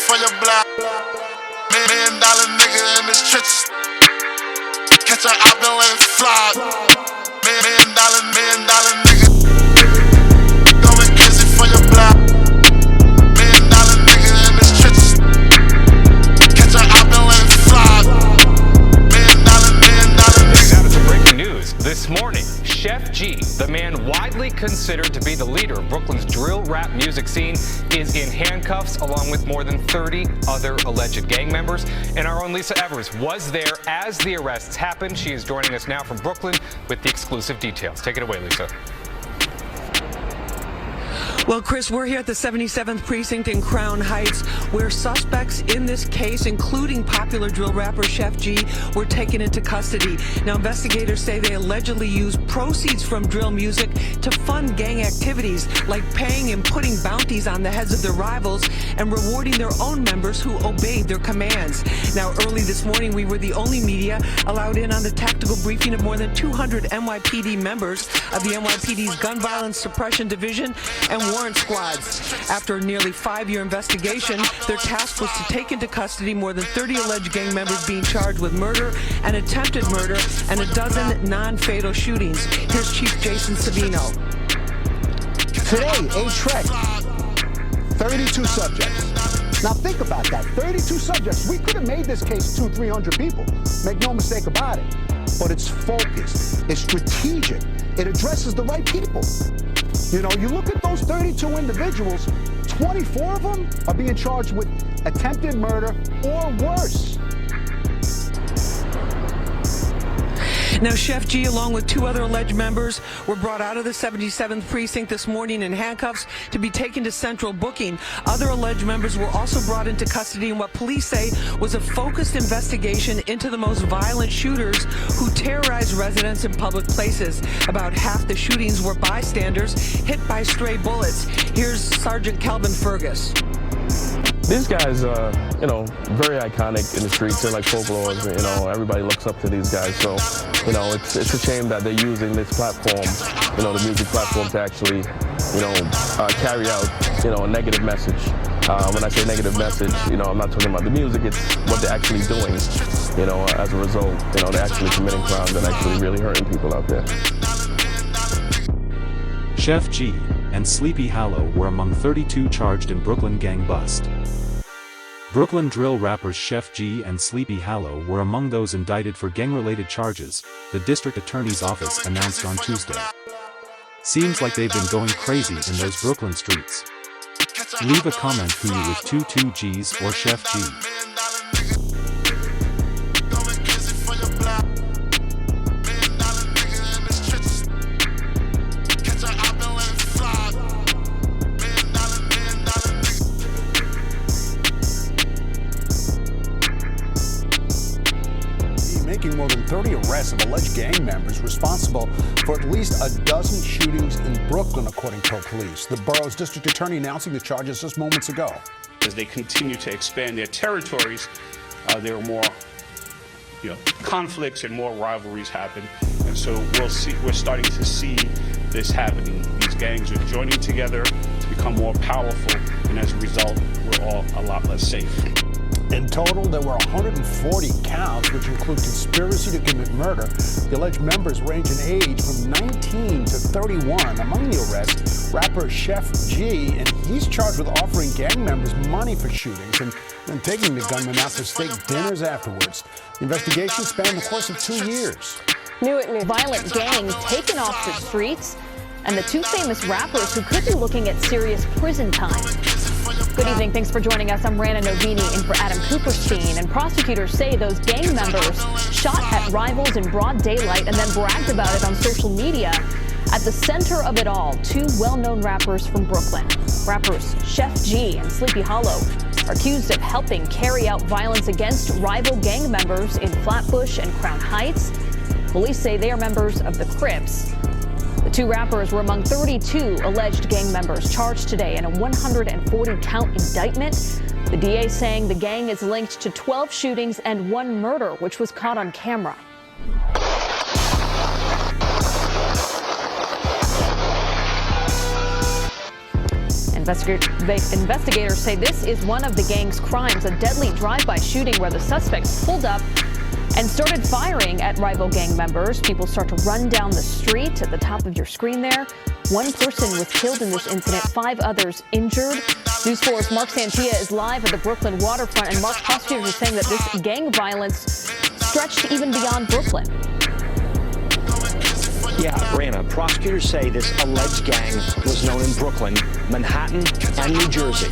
for your block. $1 million nigga in this trenches. Catch a op and let it fly. $1 million nigga. Going crazy for your block. $1 million nigga in this trenches. Catch a op and let it fly. $1 million nigga. Now to some breaking news. This morning, Sheff G, the man widely considered to be the leader of Brooklyn's drill rap music scene, is in handcuffs along with more than 30 other alleged gang members. And our own Lisa Evers was there as the arrests happened. She is joining us now from Brooklyn with the exclusive details. Take it away, Lisa. Well, Chris, we're here at the 77th Precinct in Crown Heights, where suspects in this case, including popular drill rapper Sheff G, were taken into custody. Now, investigators say they allegedly used proceeds from drill music to fund gang activities, like paying and putting bounties on the heads of their rivals and rewarding their own members who obeyed their commands. Now, early this morning, we were the only media allowed in on the tactical briefing of more than 200 NYPD members of the NYPD's Gun Violence Suppression Division and warrant squads. After a nearly 5-year investigation, their task was to take into custody more than 30 alleged gang members being charged with murder and attempted murder and a dozen non-fatal shootings. Here's Chief Jason Savino. Today, a trek, 32 subjects. Now think about that, 32 subjects. We could have made this case 200-300 people. Make no mistake about it. But it's focused, it's strategic, it addresses the right people. You know, you look at those 32 individuals, 24 of them are being charged with attempted murder or worse. Now, Sheff G, along with 2 other alleged members, were brought out of the 77th Precinct this morning in handcuffs to be taken to central booking. Other alleged members were also brought into custody in what police say was a focused investigation into the most violent shooters who terrorized residents in public places. About half the shootings were bystanders hit by stray bullets. Here's Sergeant Kelvin Fergus. These guys are, very iconic in the streets. They're like folklore, everybody looks up to these guys. So, it's a shame that they're using this platform, the music platform to actually, carry out, a negative message. When I say negative message, I'm not talking about the music, it's what they're actually doing. As a result, they're actually committing crimes and actually really hurting people out there. Sheff G and Sleepy Hallow were among 32 charged in Brooklyn gang bust. Brooklyn drill rappers Sheff G and Sleepy Hallow were among those indicted for gang-related charges, the district attorney's office announced on Tuesday. Seems like they've been going crazy in those Brooklyn streets. Leave a comment who you with 22Gs or Sheff G. Making more than 30 arrests of alleged gang members responsible for at least a dozen shootings in Brooklyn, according to police. The borough's district attorney announcing the charges just moments ago. As they continue to expand their territories, there are more conflicts and more rivalries happen. And so we're starting to see this happening. These gangs are joining together to become more powerful, and as a result, we're all a lot less safe. In total, there were 140 counts, which include conspiracy to commit murder. The alleged members range in age from 19 to 31. Among the arrests, rapper Sheff G, and he's charged with offering gang members money for shootings and then taking the gunman out for steak dinners afterwards. The investigation spanned the course of 2 years. New violent gang taken off the streets, and the 2 famous rappers who could be looking at serious prison time. Good evening. Thanks for joining us. I'm Rana Novini in for Adam Cooperstein. And prosecutors say those gang members shot at rivals in broad daylight and then bragged about it on social media. At the center of it all, 2 well-known rappers from Brooklyn. Rappers Sheff G and Sleepy Hallow are accused of helping carry out violence against rival gang members in Flatbush and Crown Heights. Police say they are members of the Crips. The 2 rappers were among 32 alleged gang members charged today in a 140-count indictment. The DA saying the gang is linked to 12 shootings and 1 murder, which was caught on camera. And Investigators say this is one of the gang's crimes, a deadly drive-by shooting where the suspects pulled up and started firing at rival gang members. People start to run down the street at the top of your screen there. One person was killed in this incident, 5 others injured. News 4's Mark Santia is live at the Brooklyn waterfront. And Mark, prosecutors are saying that this gang violence stretched even beyond Brooklyn. Yeah, Rana, prosecutors say this alleged gang was known in Brooklyn, Manhattan, and New Jersey.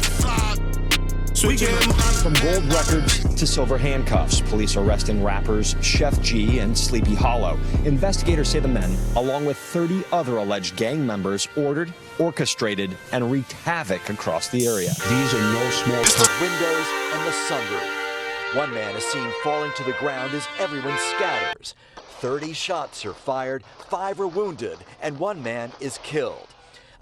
From gold records to silver handcuffs, police arresting rappers Sheff G and Sleepy Hallow. Investigators say the men, along with 30 other alleged gang members, ordered, orchestrated, and wreaked havoc across the area. These are no small windows and the sunroof. One man is seen falling to the ground as everyone scatters. 30 shots are fired, 5 are wounded, and 1 man is killed.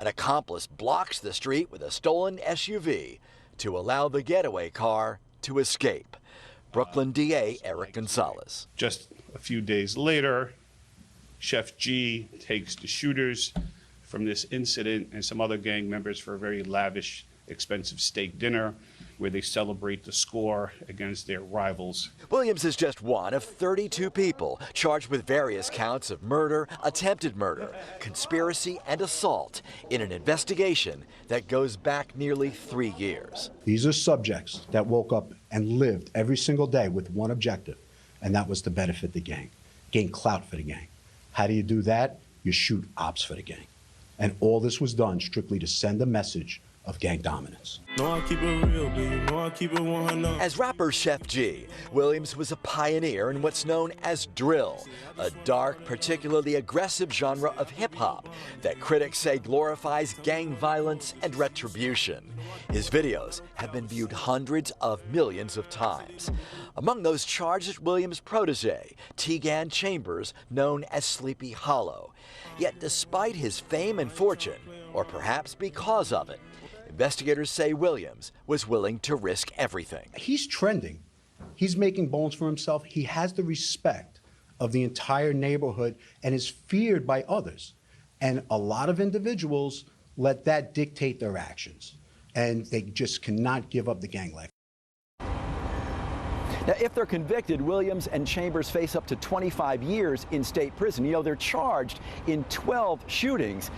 An accomplice blocks the street with a stolen SUV to allow the getaway car to escape. Brooklyn DA Eric Gonzalez. Just a few days later, Sheff G takes the shooters from this incident and some other gang members for a very lavish, expensive steak dinner where they celebrate the score against their rivals. Williams is just one of 32 people charged with various counts of murder, attempted murder, conspiracy, and assault in an investigation that goes back nearly 3 years. These are subjects that woke up and lived every single day with one objective, and that was to benefit the gang, gain clout for the gang. How do you do that? You shoot ops for the gang. And all this was done strictly to send a message of gang dominance. As rapper Sheff G, Williams was a pioneer in what's known as drill, a dark, particularly aggressive genre of hip-hop that critics say glorifies gang violence and retribution. His videos have been viewed hundreds of millions of times. Among those charged is Williams' protege, Tegan Chambers, known as Sleepy Hallow. Yet despite his fame and fortune, or perhaps because of it, investigators say Williams was willing to risk everything. He's trending. He's making bones for himself. He has the respect of the entire neighborhood and is feared by others. And a lot of individuals let that dictate their actions. And they just cannot give up the gang life. Now, if they're convicted, Williams and Chambers face up to 25 years in state prison. You know, they're charged in 12 shootings.